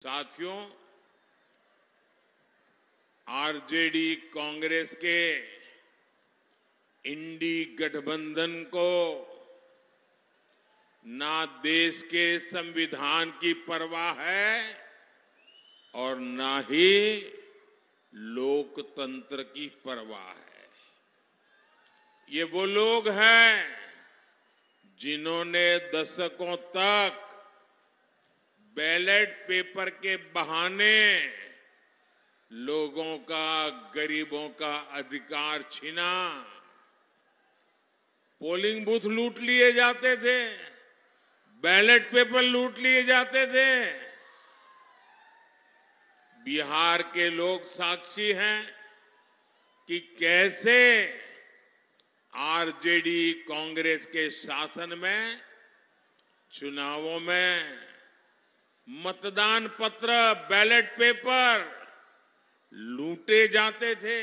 साथियों, आरजेडी कांग्रेस के इंडी गठबंधन को ना देश के संविधान की परवाह है और ना ही लोकतंत्र की परवाह है। ये वो लोग हैं जिन्होंने दशकों तक बैलेट पेपर के बहाने लोगों का, गरीबों का अधिकार छीना। पोलिंग बूथ लूट लिए जाते थे, बैलेट पेपर लूट लिए जाते थे। बिहार के लोग साक्षी हैं कि कैसे आरजेडी कांग्रेस के शासन में चुनावों में मतदान पत्र, बैलेट पेपर लूटे जाते थे।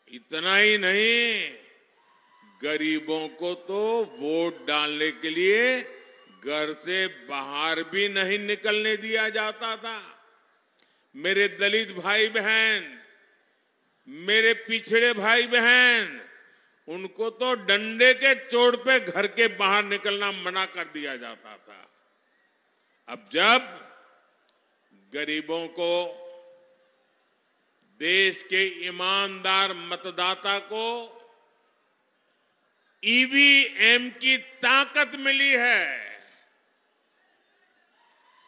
इतना ही नहीं, गरीबों को तो वोट डालने के लिए घर से बाहर भी नहीं निकलने दिया जाता था। मेरे दलित भाई बहन, मेरे पिछड़े भाई बहन, उनको तो डंडे के चोट पे घर के बाहर निकलना मना कर दिया जाता था। अब जब गरीबों को, देश के ईमानदार मतदाता को ईवीएम की ताकत मिली है,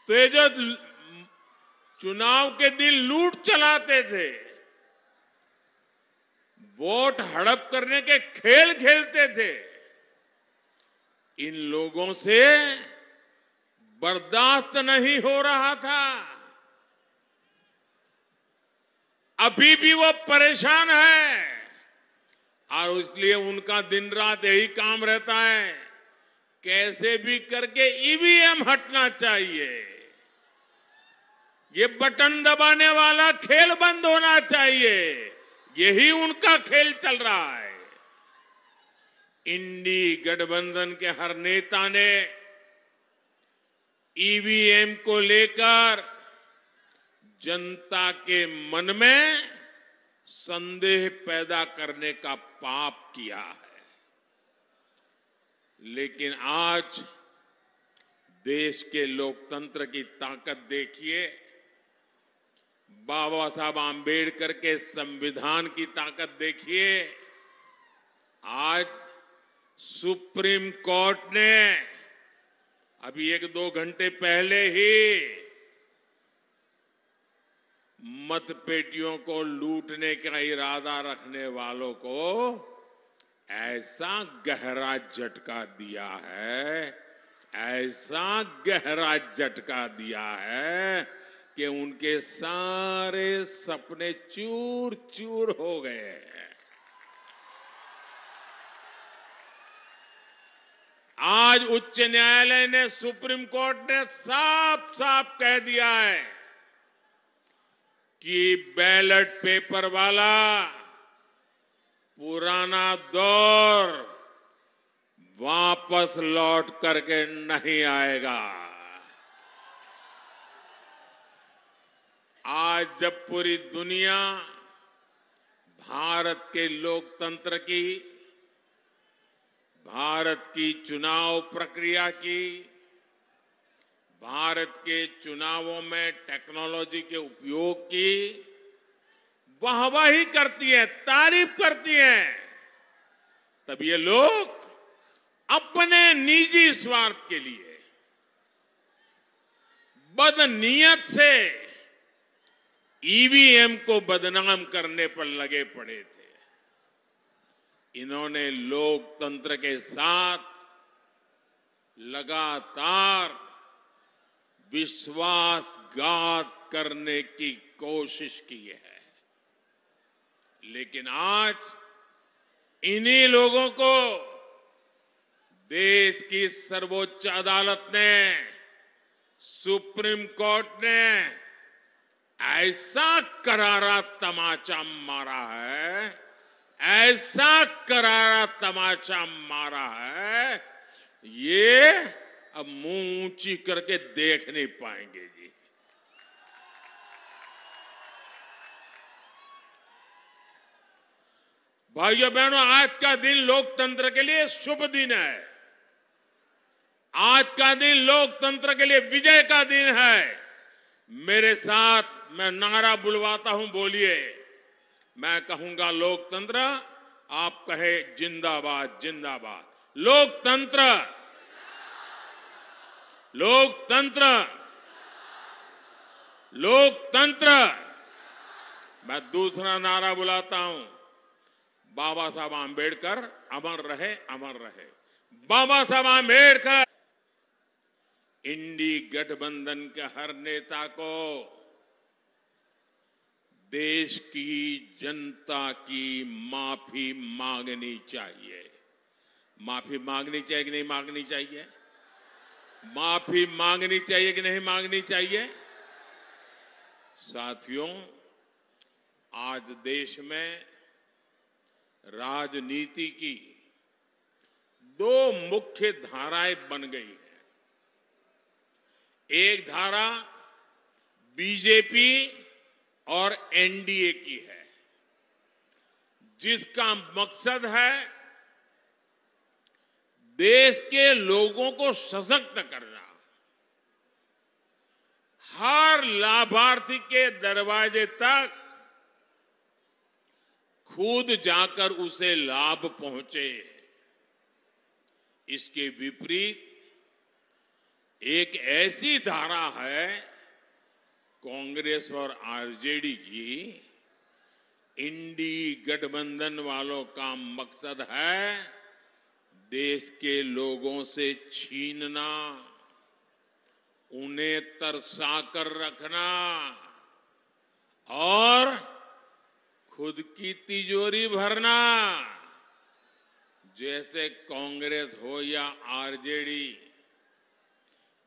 तो ये जो चुनाव के दिन लूट चलाते थे, वोट हड़प करने के खेल खेलते थे, इन लोगों से बर्दाश्त नहीं हो रहा था। अभी भी वो परेशान है और इसलिए उनका दिन रात यही काम रहता है, कैसे भी करके ईवीएम हटना चाहिए, ये बटन दबाने वाला खेल बंद होना चाहिए, यही उनका खेल चल रहा है। इंडी गठबंधन के हर नेता ने ईवीएम को लेकर जनता के मन में संदेह पैदा करने का पाप किया है। लेकिन आज देश के लोकतंत्र की ताकत देखिए, बाबा साहब आंबेडकर के संविधान की ताकत देखिए। आज सुप्रीम कोर्ट ने अभी 1-2 घंटे पहले ही मतपेटियों को लूटने का इरादा रखने वालों को ऐसा गहरा झटका दिया है, ऐसा गहरा झटका दिया है कि उनके सारे सपने चूर चूर हो गए हैं। आज उच्च न्यायालय ने, सुप्रीम कोर्ट ने साफ साफ कह दिया है कि बैलेट पेपर वाला पुराना दौर वापस लौट करके नहीं आएगा। आज जब पूरी दुनिया भारत के लोकतंत्र की, भारत की चुनाव प्रक्रिया की, भारत के चुनावों में टेक्नोलॉजी के उपयोग की वाहवाही करती है, तारीफ करती है, तब ये लोग अपने निजी स्वार्थ के लिए बदनीयत से ईवीएम को बदनाम करने पर लगे पड़े थे। इन्होंने लोकतंत्र के साथ लगातार विश्वासघात करने की कोशिश की है। लेकिन आज इन्हीं लोगों को देश की सर्वोच्च अदालत ने, सुप्रीम कोर्ट ने ऐसा करारा तमाचा मारा है, ऐसा करारा तमाचा मारा है, ये अब मुंह ऊंची करके देख नहीं पाएंगे जी। भाइयों बहनों, आज का दिन लोकतंत्र के लिए शुभ दिन है। आज का दिन लोकतंत्र के लिए विजय का दिन है। मेरे साथ मैं नारा बुलवाता हूं, बोलिए। मैं कहूंगा लोकतंत्र, आप कहे जिंदाबाद जिंदाबाद। लोकतंत्र, लोकतंत्र, लोकतंत्र। मैं दूसरा नारा बुलाता हूं, बाबा साहब आंबेडकर अमर रहे, अमर रहे। बाबा साहब आंबेडकर। इंडी गठबंधन के हर नेता को देश की जनता की माफी मांगनी चाहिए। माफी मांगनी चाहिए कि नहीं मांगनी चाहिए? माफी मांगनी चाहिए कि नहीं मांगनी चाहिए? साथियों, आज देश में राजनीति की दो मुख्य धाराएं बन गई हैं। एक धारा बीजेपी और एनडीए की है, जिसका मकसद है देश के लोगों को सशक्त करना, हर लाभार्थी के दरवाजे तक खुद जाकर उसे लाभ पहुंचे। इसके विपरीत एक ऐसी धारा है कांग्रेस और आरजेडी की। इंडी गठबंधन वालों का मकसद है देश के लोगों से छीनना, उन्हें तरसा कर रखना और खुद की तिजोरी भरना। जैसे कांग्रेस हो या आरजेडी,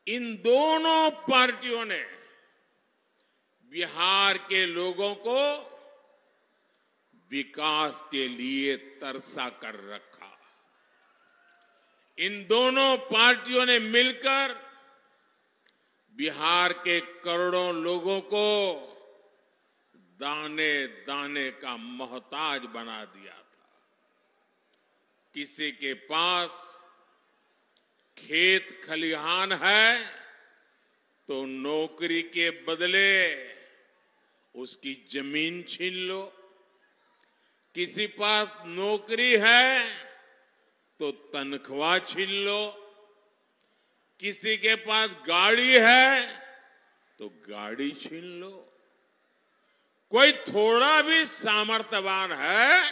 इन दोनों पार्टियों ने बिहार के लोगों को विकास के लिए तरसा कर रखा। इन दोनों पार्टियों ने मिलकर बिहार के करोड़ों लोगों को दाने दाने का मोहताज बना दिया था। किसी के पास खेत खलिहान है तो नौकरी के बदले उसकी जमीन छीन लो। किसी पास नौकरी है तो तनख्वाह छीन लो। किसी के पास गाड़ी है तो गाड़ी छीन लो। कोई थोड़ा भी सामर्थ्यवान है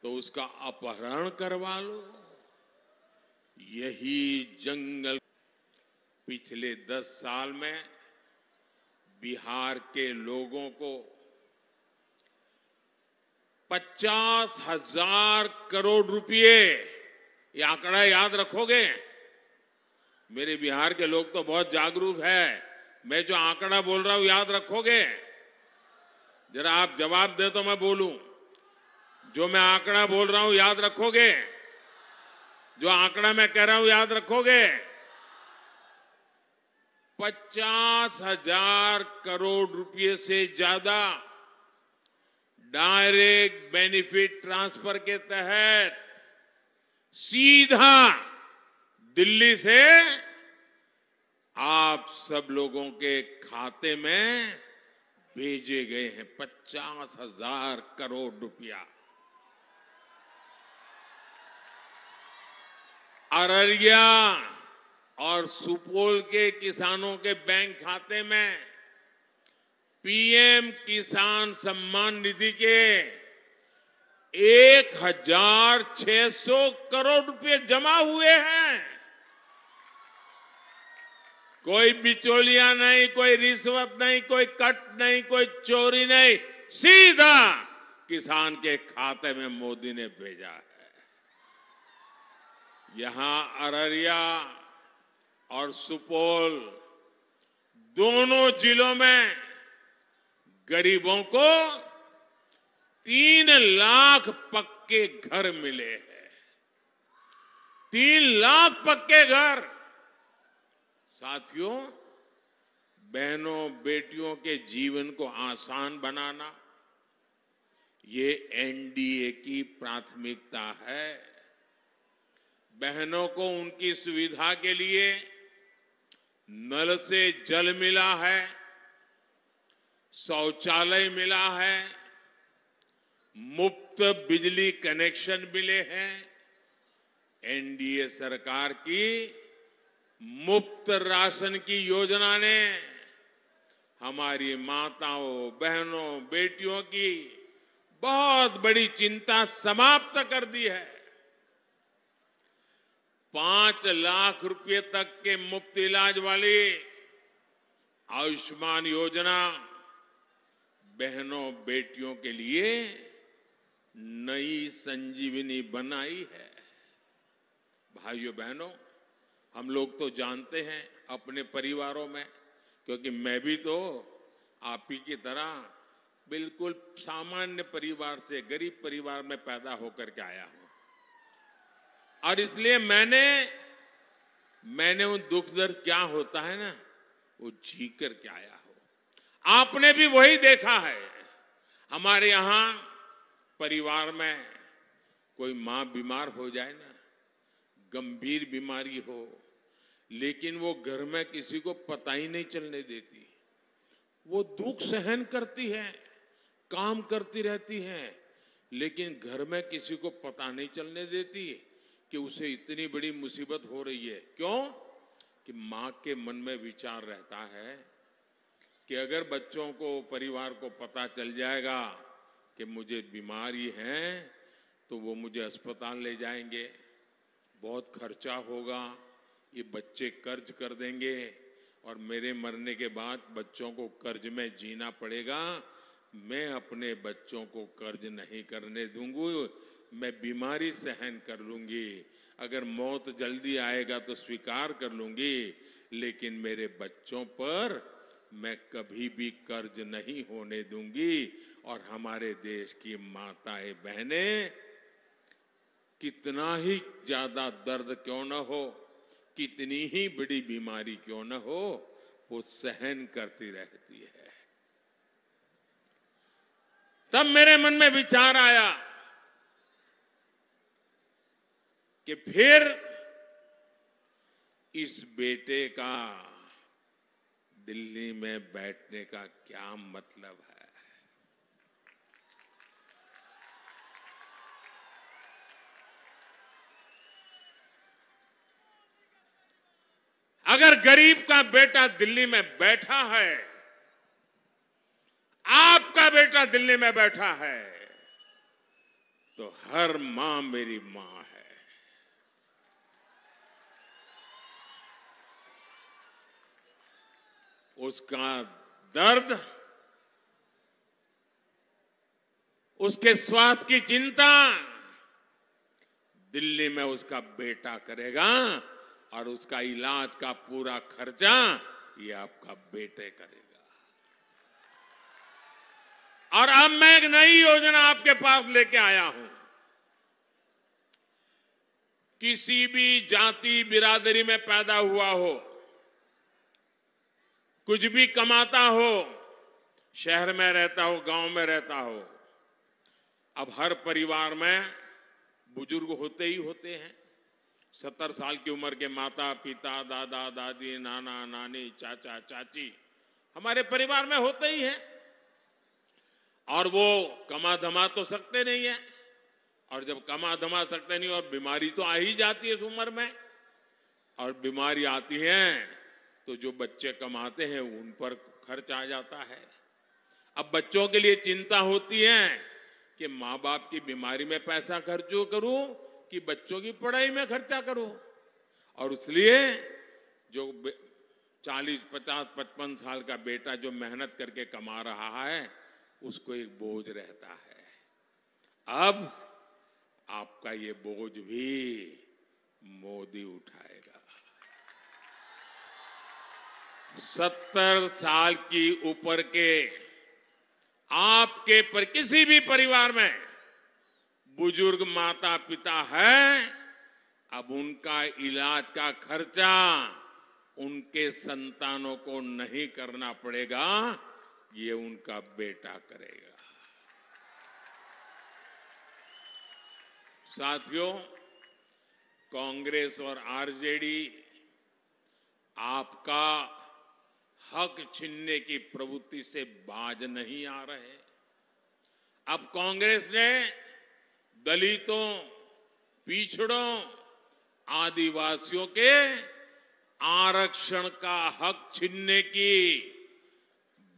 तो उसका अपहरण करवा लो। यही जंगल पिछले 10 साल में बिहार के लोगों को 50,000 करोड़ रुपए, ये आंकड़ा याद रखोगे? मेरे बिहार के लोग तो बहुत जागरूक है। मैं जो आंकड़ा बोल रहा हूं याद रखोगे? जरा आप जवाब दे तो मैं बोलूं। जो मैं आंकड़ा बोल रहा हूं याद रखोगे? जो आंकड़ा मैं कह रहा हूं याद रखोगे? 50,000 करोड़ रुपए से ज्यादा डायरेक्ट बेनिफिट ट्रांसफर के तहत सीधा दिल्ली से आप सब लोगों के खाते में भेजे गए हैं। 50,000 करोड़ रुपया। अररिया और सुपौल के किसानों के बैंक खाते में पीएम किसान सम्मान निधि के 1,600 करोड़ रुपए जमा हुए हैं। कोई बिचौलिया नहीं, कोई रिश्वत नहीं, कोई कट नहीं, कोई चोरी नहीं, सीधा किसान के खाते में मोदी ने भेजा है। यहां अररिया और सुपौल दोनों जिलों में गरीबों को 3 लाख पक्के घर मिले हैं। 3 लाख पक्के घर। साथियों, बहनों बेटियों के जीवन को आसान बनाना, ये एनडीए की प्राथमिकता है। बहनों को उनकी सुविधा के लिए नल से जल मिला है, शौचालय मिला है, मुफ्त बिजली कनेक्शन मिले हैं। एनडीए सरकार की मुफ्त राशन की योजना ने हमारी माताओं, बहनों, बेटियों की बहुत बड़ी चिंता समाप्त कर दी है। 5 लाख रुपए तक के मुफ्त इलाज वाली आयुष्मान योजना बहनों, बेटियों के लिए नई संजीवनी बनाई है। भाइयों बहनों, हम लोग तो जानते हैं अपने परिवारों में, क्योंकि मैं भी तो आप ही की तरह बिल्कुल सामान्य परिवार से, गरीब परिवार में पैदा होकर के आया हूं, और इसलिए मैंने वो दुख दर्द क्या होता है ना, वो जी करके आया हूं। आपने भी वही देखा है। हमारे यहां परिवार में कोई मां बीमार हो जाए ना, गंभीर बीमारी हो, लेकिन वो घर में किसी को पता ही नहीं चलने देती। वो दुख सहन करती है, काम करती रहती है, लेकिन घर में किसी को पता नहीं चलने देती कि उसे इतनी बड़ी मुसीबत हो रही है। क्यों? कि मां के मन में विचार रहता है कि अगर बच्चों को, परिवार को पता चल जाएगा कि मुझे बीमारी है, तो वो मुझे अस्पताल ले जाएंगे, बहुत खर्चा होगा, ये बच्चे कर्ज कर देंगे, और मेरे मरने के बाद बच्चों को कर्ज में जीना पड़ेगा। मैं अपने बच्चों को कर्ज नहीं करने दूंगी, मैं बीमारी सहन कर लूंगी, अगर मौत जल्दी आएगा तो स्वीकार कर लूंगी, लेकिन मेरे बच्चों पर मैं कभी भी कर्ज नहीं होने दूंगी। और हमारे देश की माताएं, बहनें, कितना ही ज्यादा दर्द क्यों न हो, कितनी ही बड़ी बीमारी क्यों न हो, वो सहन करती रहती है। तब मेरे मन में विचार आया कि फिर इस बेटे का दिल्ली में बैठने का क्या मतलब है। अगर गरीब का बेटा दिल्ली में बैठा है, आपका बेटा दिल्ली में बैठा है, तो हर मां मेरी मां है। उसका दर्द, उसके स्वास्थ्य की चिंता दिल्ली में उसका बेटा करेगा, और उसका इलाज का पूरा खर्चा ये आपका बेटे करेगा। और अब मैं एक नई योजना आपके पास लेके आया हूं। किसी भी जाति बिरादरी में पैदा हुआ हो, कुछ भी कमाता हो, शहर में रहता हो, गांव में रहता हो, अब हर परिवार में बुजुर्ग होते ही होते हैं। 70 साल की उम्र के माता पिता, दादा दादी, नाना नानी, चाचा चाची हमारे परिवार में होते ही हैं, और वो कमा धमा तो सकते नहीं है, और जब कमा धमा सकते नहीं और बीमारी तो आ ही जाती है इस उम्र में, और बीमारी आती है तो जो बच्चे कमाते हैं उन पर खर्च आ जाता है। अब बच्चों के लिए चिंता होती है कि मां बाप की बीमारी में पैसा खर्च करूं कि बच्चों की पढ़ाई में खर्चा करूं, और इसलिए जो 40, 50, 55 साल का बेटा जो मेहनत करके कमा रहा है, उसको एक बोझ रहता है। अब आपका ये बोझ भी मोदी उठाएगा। 70 साल की ऊपर के आपके पर किसी भी परिवार में बुजुर्ग माता पिता है, अब उनका इलाज का खर्चा उनके संतानों को नहीं करना पड़ेगा, ये उनका बेटा करेगा। साथियों, कांग्रेस और आरजेडी आपका हक छीनने की प्रवृत्ति से बाज नहीं आ रहे। अब कांग्रेस ने दलितों, पिछड़ों, आदिवासियों के आरक्षण का हक छीनने की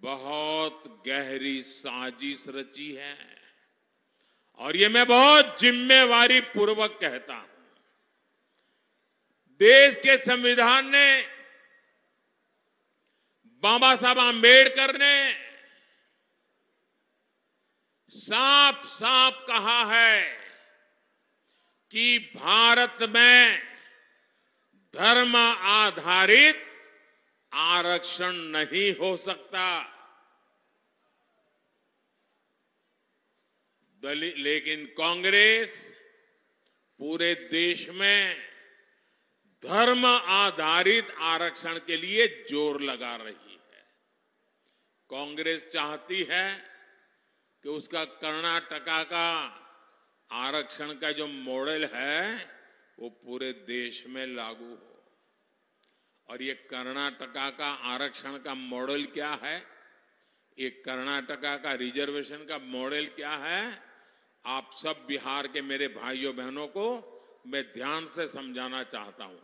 बहुत गहरी साजिश रची है और ये मैं बहुत जिम्मेवारी पूर्वक कहता हूं। देश के संविधान ने, बाबा साहब आंबेडकर ने साफ साफ कहा है कि भारत में धर्म आधारित आरक्षण नहीं हो सकता। लेकिन कांग्रेस पूरे देश में धर्म आधारित आरक्षण के लिए जोर लगा रही है। कांग्रेस चाहती है कि उसका कर्नाटका का आरक्षण का जो मॉडल है वो पूरे देश में लागू हो। और ये कर्नाटका का आरक्षण का मॉडल क्या है, ये कर्नाटका का रिजर्वेशन का मॉडल क्या है, आप सब बिहार के मेरे भाइयों बहनों को मैं ध्यान से समझाना चाहता हूं।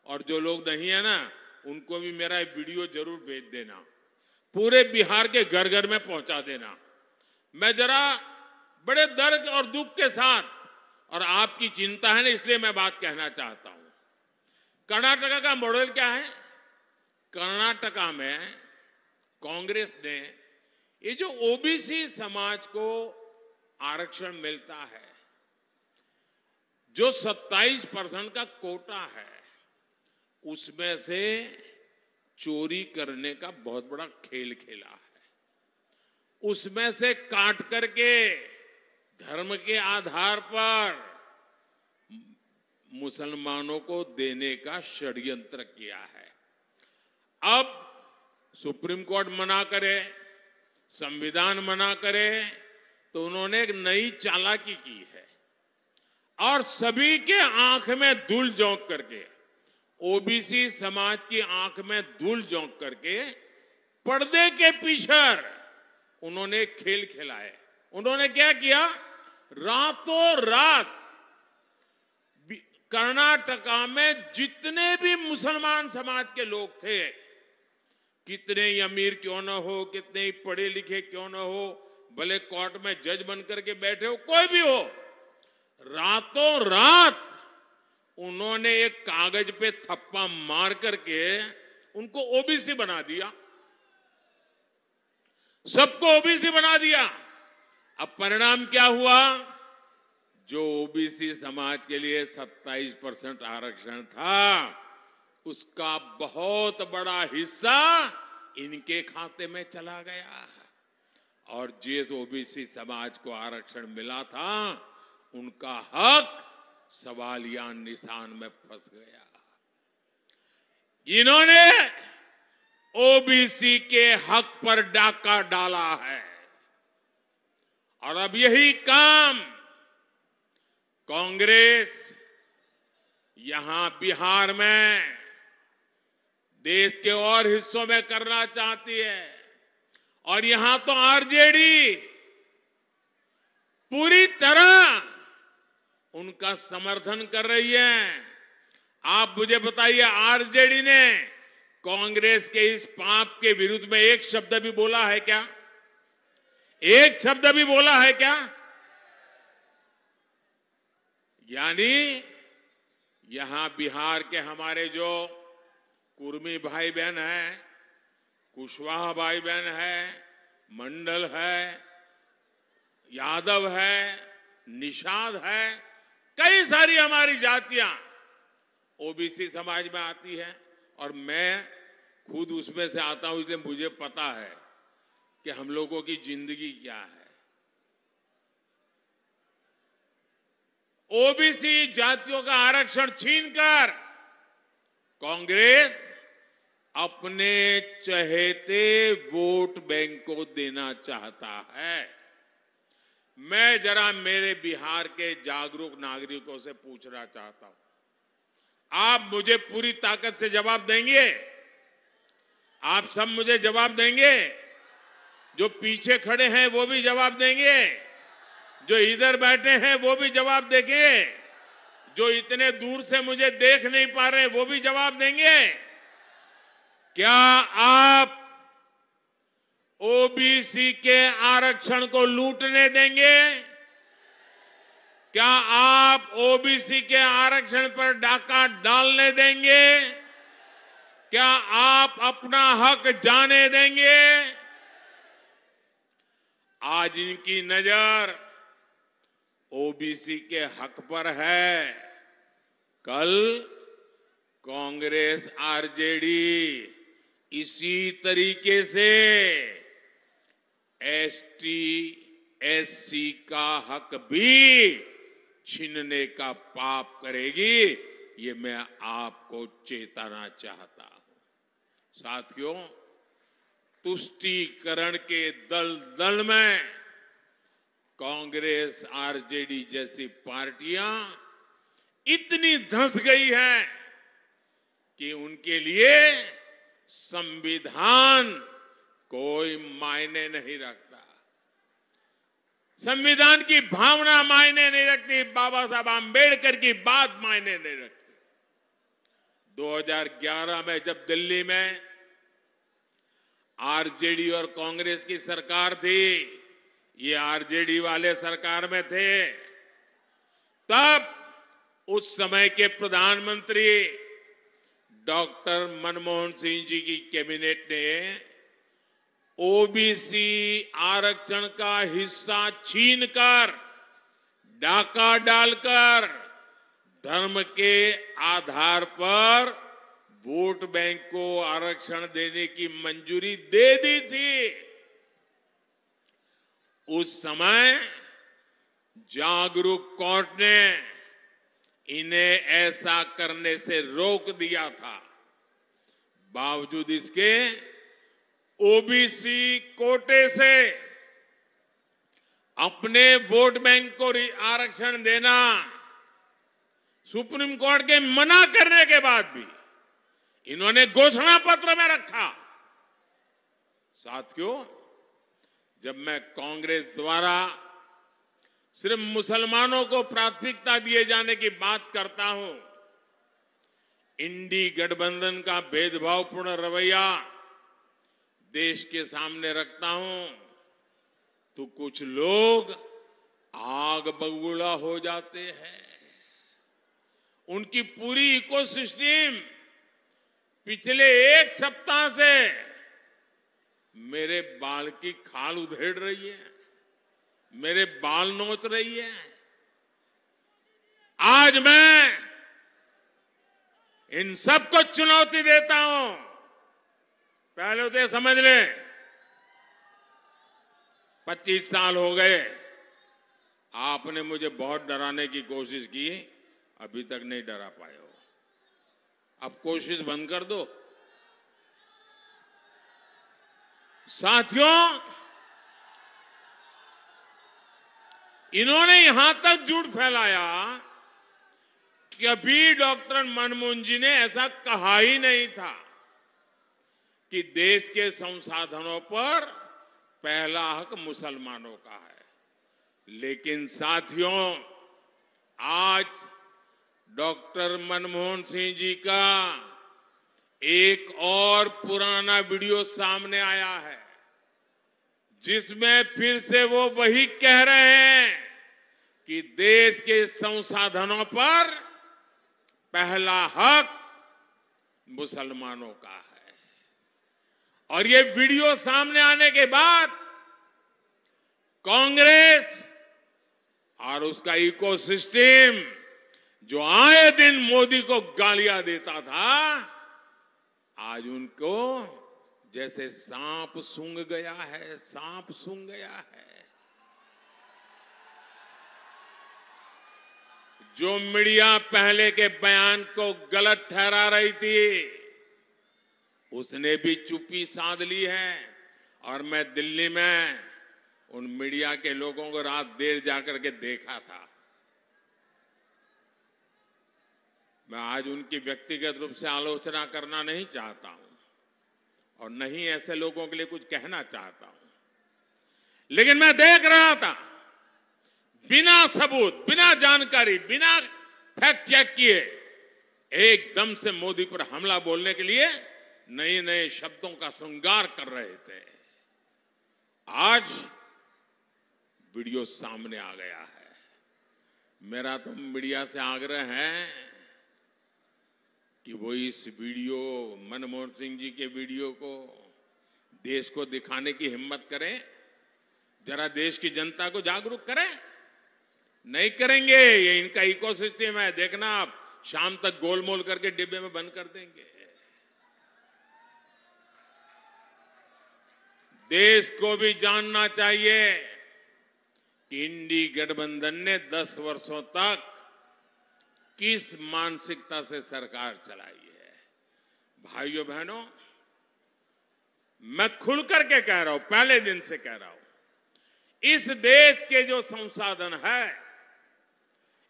और जो लोग नहीं है ना, उनको भी मेरा वीडियो जरूर भेज देना, पूरे बिहार के घर घर में पहुंचा देना। मैं जरा बड़े दर्द और दुख के साथ, और आपकी चिंता है ना इसलिए मैं बात कहना चाहता हूं। कर्नाटका का मॉडल क्या है? कर्नाटका में कांग्रेस ने ये जो ओबीसी समाज को आरक्षण मिलता है, जो 27% का कोटा है, उसमें से चोरी करने का बहुत बड़ा खेल खेला है। उसमें से काट करके धर्म के आधार पर मुसलमानों को देने का षड्यंत्र किया है। अब सुप्रीम कोर्ट मना करे, संविधान मना करे, तो उन्होंने एक नई चालाकी की है और सभी के आंख में धूल झोंक करके, ओबीसी समाज की आंख में धूल झोंक करके पर्दे के पीछे उन्होंने खेल खेला है। उन्होंने क्या किया? रातों रात कर्नाटका में जितने भी मुसलमान समाज के लोग थे, कितने ही अमीर क्यों न हो, कितने ही पढ़े लिखे क्यों न हो, भले कोर्ट में जज बन करके बैठे हो, कोई भी हो, रातों रात उन्होंने एक कागज पे थप्पा मार करके उनको ओबीसी बना दिया, सबको ओबीसी बना दिया। अब परिणाम क्या हुआ? जो ओबीसी समाज के लिए 27% आरक्षण था, उसका बहुत बड़ा हिस्सा इनके खाते में चला गया और जिस ओबीसी समाज को आरक्षण मिला था, उनका हक सवालिया निशान में फंस गया। इन्होंने ओबीसी के हक पर डाका डाला है और अब यही काम कांग्रेस यहां बिहार में, देश के और हिस्सों में करना चाहती है। और यहां तो आरजेडी पूरी तरह उनका समर्थन कर रही है। आप मुझे बताइए, आरजेडी ने कांग्रेस के इस पाप के विरुद्ध में एक शब्द भी बोला है क्या? एक शब्द भी बोला है क्या? यानी यहां बिहार के हमारे जो कुर्मी भाई बहन हैं, कुशवाहा भाई बहन है, मंडल है, यादव है, निषाद है, कई सारी हमारी जातियां ओबीसी समाज में आती है और मैं खुद उसमें से आता हूं, इसलिए मुझे पता है कि हम लोगों की जिंदगी क्या है। ओबीसी जातियों का आरक्षण छीनकर कांग्रेस अपने चहेते वोट बैंक को देना चाहता है। मैं जरा मेरे बिहार के जागरूक नागरिकों से पूछना चाहता हूं, आप मुझे पूरी ताकत से जवाब देंगे? आप सब मुझे जवाब देंगे? जो पीछे खड़े हैं वो भी जवाब देंगे? जो इधर बैठे हैं वो भी जवाब देंगे? जो इतने दूर से मुझे देख नहीं पा रहे वो भी जवाब देंगे? क्या आप ओबीसी के आरक्षण को लूटने देंगे? क्या आप ओबीसी के आरक्षण पर डाका डालने देंगे? क्या आप अपना हक जाने देंगे? आज इनकी नजर ओबीसी के हक पर है, कल कांग्रेस आरजेडी इसी तरीके से एसटी एससी का हक भी छीनने का पाप करेगी। ये मैं आपको चेताना चाहता हूं। साथियों, तुष्टीकरण के दलदल में कांग्रेस आरजेडी जैसी पार्टियां इतनी धंस गई हैं कि उनके लिए संविधान कोई मायने नहीं रखता। संविधान की भावना मायने नहीं रखती, बाबा साहब आंबेडकर की बात मायने नहीं रखती। 2011 में जब दिल्ली में आरजेडी और कांग्रेस की सरकार थी, ये आरजेडी वाले सरकार में थे, तब उस समय के प्रधानमंत्री डॉक्टर मनमोहन सिंह जी की कैबिनेट ने ओबीसी आरक्षण का हिस्सा छीनकर, डाका डालकर धर्म के आधार पर वोट बैंक को आरक्षण देने की मंजूरी दे दी थी। उस समय जागरूक कोर्ट ने इन्हें ऐसा करने से रोक दिया था। बावजूद इसके ओबीसी कोटे से अपने वोट बैंक को आरक्षण देना सुप्रीम कोर्ट के मना करने के बाद भी इन्होंने घोषणा पत्र में रखा। साथियों, जब मैं कांग्रेस द्वारा सिर्फ मुसलमानों को प्राथमिकता दिए जाने की बात करता हूं, इंडी गठबंधन का भेदभावपूर्ण रवैया देश के सामने रखता हूं, तो कुछ लोग आग बबूला हो जाते हैं। उनकी पूरी इकोसिस्टम पिछले एक सप्ताह से मेरे बाल की खाल उधेड़ रही है, मेरे बाल नोच रही है। आज मैं इन सबको चुनौती देता हूं। पहले तो समझ ले, 25 साल हो गए, आपने मुझे बहुत डराने की कोशिश की, अभी तक नहीं डरा पाए हो। अब कोशिश बंद कर दो। साथियों, इन्होंने यहां तक झूठ फैलाया कि अभी डॉक्टर मनमोहन जी ने ऐसा कहा ही नहीं था कि देश के संसाधनों पर पहला हक मुसलमानों का है। लेकिन साथियों, आज डॉक्टर मनमोहन सिंह जी का एक और पुराना वीडियो सामने आया है, जिसमें फिर से वो वही कह रहे हैं कि देश के संसाधनों पर पहला हक मुसलमानों का है। और ये वीडियो सामने आने के बाद कांग्रेस और उसका इकोसिस्टम, जो आए दिन मोदी को गालियां देता था, आज उनको जैसे सांप सूंघ गया है, सांप सूंघ गया है। जो मीडिया पहले के बयान को गलत ठहरा रही थी, उसने भी चुप्पी साध ली है। और मैं दिल्ली में उन मीडिया के लोगों को रात देर जाकर के देखा था। मैं आज उनकी व्यक्तिगत रूप से आलोचना करना नहीं चाहता हूं और नहीं ऐसे लोगों के लिए कुछ कहना चाहता हूं, लेकिन मैं देख रहा था बिना सबूत, बिना जानकारी, बिना फैक्ट चेक किए एकदम से मोदी पर हमला बोलने के लिए नए नए शब्दों का श्रृंगार कर रहे थे। आज वीडियो सामने आ गया है। मेरा तो मीडिया से आग्रह है कि वो इस वीडियो, मनमोहन सिंह जी के वीडियो को देश को दिखाने की हिम्मत करें, जरा देश की जनता को जागरूक करें। नहीं करेंगे, ये इनका इकोसिस्टम है, देखना आप शाम तक गोलमोल करके डिब्बे में बंद कर देंगे। देश को भी जानना चाहिए कि इंडी गठबंधन ने 10 वर्षों तक किस मानसिकता से सरकार चलाई है। भाइयों बहनों, मैं खुल करके कह रहा हूं, पहले दिन से कह रहा हूं, इस देश के जो संसाधन है,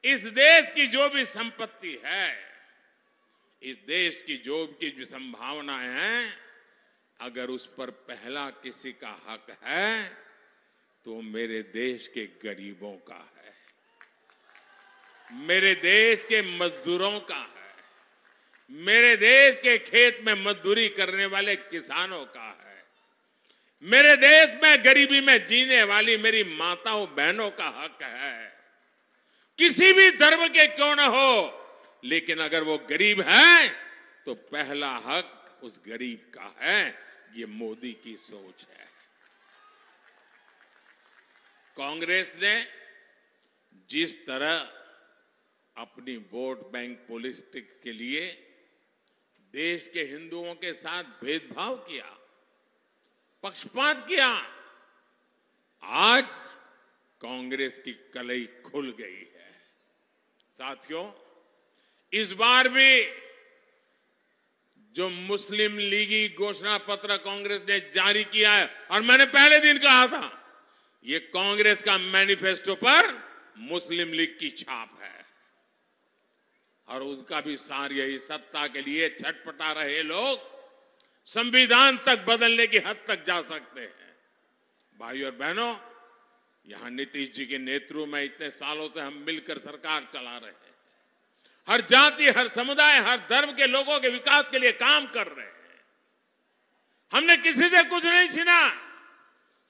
इस देश की जो भी संपत्ति है, इस देश की जो भी संभावनाएं हैं, अगर उस पर पहला किसी का हक है तो मेरे देश के गरीबों का है, मेरे देश के मजदूरों का है, मेरे देश के खेत में मजदूरी करने वाले किसानों का है, मेरे देश में गरीबी में जीने वाली मेरी माताओं बहनों का हक है। किसी भी धर्म के क्यों न हो, लेकिन अगर वो गरीब है तो पहला हक उस गरीब का है। ये मोदी की सोच है। कांग्रेस ने जिस तरह अपनी वोट बैंक पॉलिटिक्स के लिए देश के हिंदुओं के साथ भेदभाव किया, पक्षपात किया, आज कांग्रेस की कलई खुल गई है। साथियों, इस बार भी जो मुस्लिम लीगी घोषणा पत्र कांग्रेस ने जारी किया है, और मैंने पहले दिन कहा था, ये कांग्रेस का मैनिफेस्टो पर मुस्लिम लीग की छाप है। और उसका भी सार यही, सत्ता के लिए छटपटा रहे लोग संविधान तक बदलने की हद तक जा सकते हैं। भाइयों और बहनों, यहां नीतीश जी के नेतृत्व में इतने सालों से हम मिलकर सरकार चला रहे हैं। हर जाति, हर समुदाय, हर धर्म के लोगों के विकास के लिए काम कर रहे हैं। हमने किसी से कुछ नहीं छीना,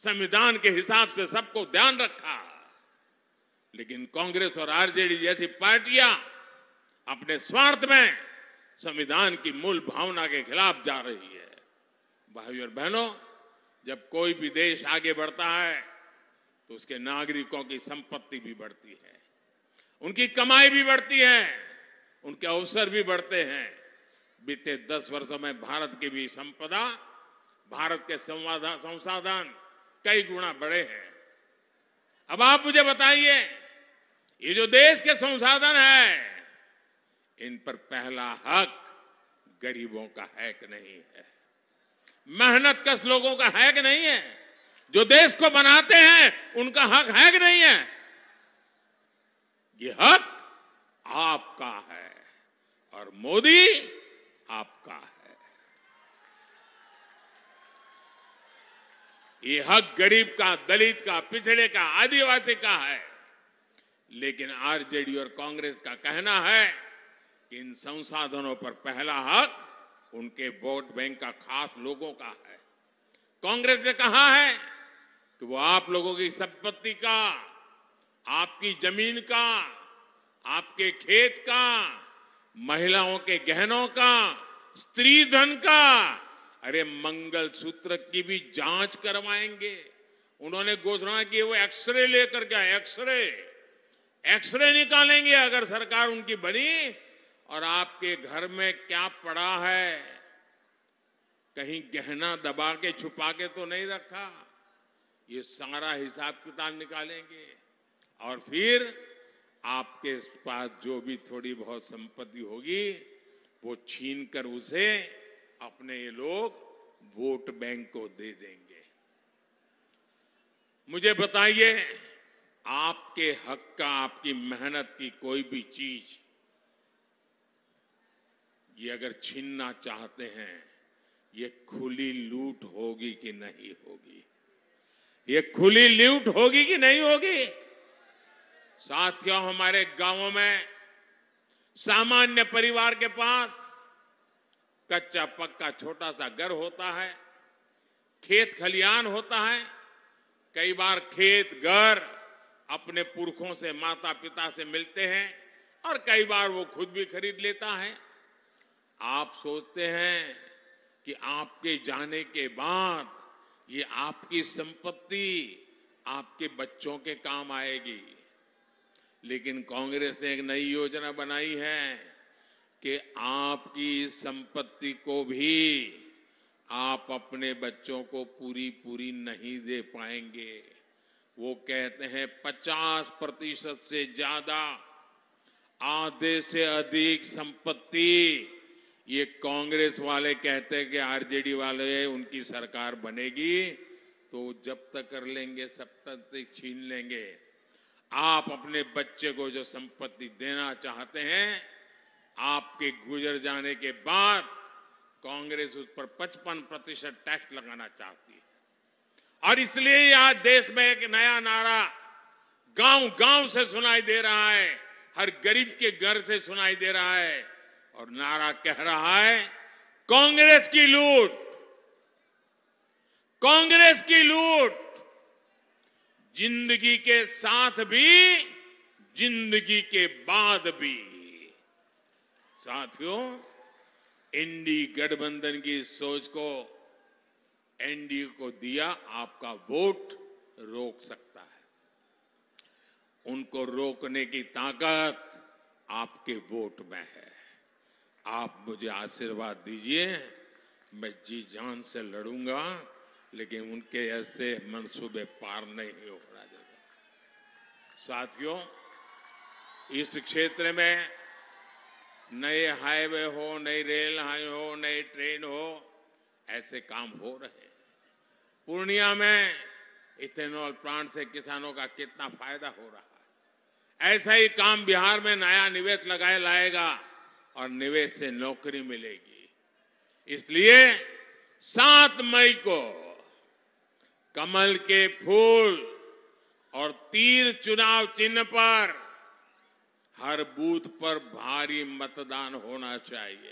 संविधान के हिसाब से सबको ध्यान रखा। लेकिन कांग्रेस और आरजेडी जैसी पार्टियां अपने स्वार्थ में संविधान की मूल भावना के खिलाफ जा रही है। भाइयों और बहनों, जब कोई भी देश आगे बढ़ता है तो उसके नागरिकों की संपत्ति भी बढ़ती है, उनकी कमाई भी बढ़ती है, उनके अवसर भी बढ़ते हैं। बीते 10 वर्षों में भारत की भी संपदा, भारत के संसाधन कई गुना बढ़े हैं। अब आप मुझे बताइए, ये जो देश के संसाधन है, इन पर पहला हक गरीबों का है कि नहीं है? मेहनत कश लोगों का है कि नहीं है? जो देश को बनाते हैं उनका हक है कि नहीं है? ये हक आपका है और मोदी आपका है। ये हक गरीब का, दलित का, पिछड़े का, आदिवासी का है। लेकिन आरजेडी और कांग्रेस का कहना है कि इन संसाधनों पर पहला हक उनके वोट बैंक का, खास लोगों का है। कांग्रेस ने कहा है कि वो आप लोगों की संपत्ति का, आपकी जमीन का, आपके खेत का, महिलाओं के गहनों का, स्त्री धन का, अरे मंगलसूत्र की भी जांच करवाएंगे। उन्होंने घोषणा की वो एक्सरे लेकर के आए, एक्सरे निकालेंगे अगर सरकार उनकी बनी, और आपके घर में क्या पड़ा है, कहीं गहना दबा के छुपा के तो नहीं रखा, ये सारा हिसाब किताब निकालेंगे। और फिर आपके पास जो भी थोड़ी बहुत संपत्ति होगी वो छीन कर उसे अपने ये लोग वोट बैंक को दे देंगे। मुझे बताइए, आपके हक का, आपकी मेहनत की कोई भी चीज ये अगर छीनना चाहते हैं, ये खुली लूट होगी कि नहीं होगी? ये खुली लूट होगी कि नहीं होगी? साथियों, हमारे गांवों में सामान्य परिवार के पास कच्चा पक्का छोटा सा घर होता है, खेत खलियान होता है। कई बार खेत घर अपने पुरखों से, माता पिता से मिलते हैं और कई बार वो खुद भी खरीद लेता है। आप सोचते हैं कि आपके जाने के बाद ये आपकी संपत्ति आपके बच्चों के काम आएगी, लेकिन कांग्रेस ने एक नई योजना बनाई है कि आपकी संपत्ति को भी आप अपने बच्चों को पूरी पूरी नहीं दे पाएंगे। वो कहते हैं 50% से ज्यादा, आधे से अधिक संपत्ति ये कांग्रेस वाले कहते हैं कि आरजेडी वाले उनकी सरकार बनेगी तो जब तक कर लेंगे, सब तक छीन लेंगे। आप अपने बच्चे को जो संपत्ति देना चाहते हैं, आपके गुजर जाने के बाद कांग्रेस उस पर 55% टैक्स लगाना चाहती है। और इसलिए आज देश में एक नया नारा गांव गांव से सुनाई दे रहा है, हर गरीब के घर से सुनाई दे रहा है, और नारा कह रहा है, कांग्रेस की लूट, कांग्रेस की लूट, जिंदगी के साथ भी, जिंदगी के बाद भी। साथियों, एनडीए गठबंधन की सोच को एनडीए को दिया आपका वोट रोक सकता है। उनको रोकने की ताकत आपके वोट में है। आप मुझे आशीर्वाद दीजिए, मैं जी जान से लड़ूंगा, लेकिन उनके ऐसे मंसूबे पार नहीं हो रहा। साथियों, इस क्षेत्र में नए हाईवे हो, नई रेल हो, नई ट्रेन हो, ऐसे काम हो रहे हैं। पूर्णिया में इथेनॉल प्लांट से किसानों का कितना फायदा हो रहा है। ऐसा ही काम बिहार में नया निवेश लाएगा और निवेश से नौकरी मिलेगी। इसलिए 7 मई को कमल के फूल और तीर चुनाव चिन्ह पर हर बूथ पर भारी मतदान होना चाहिए।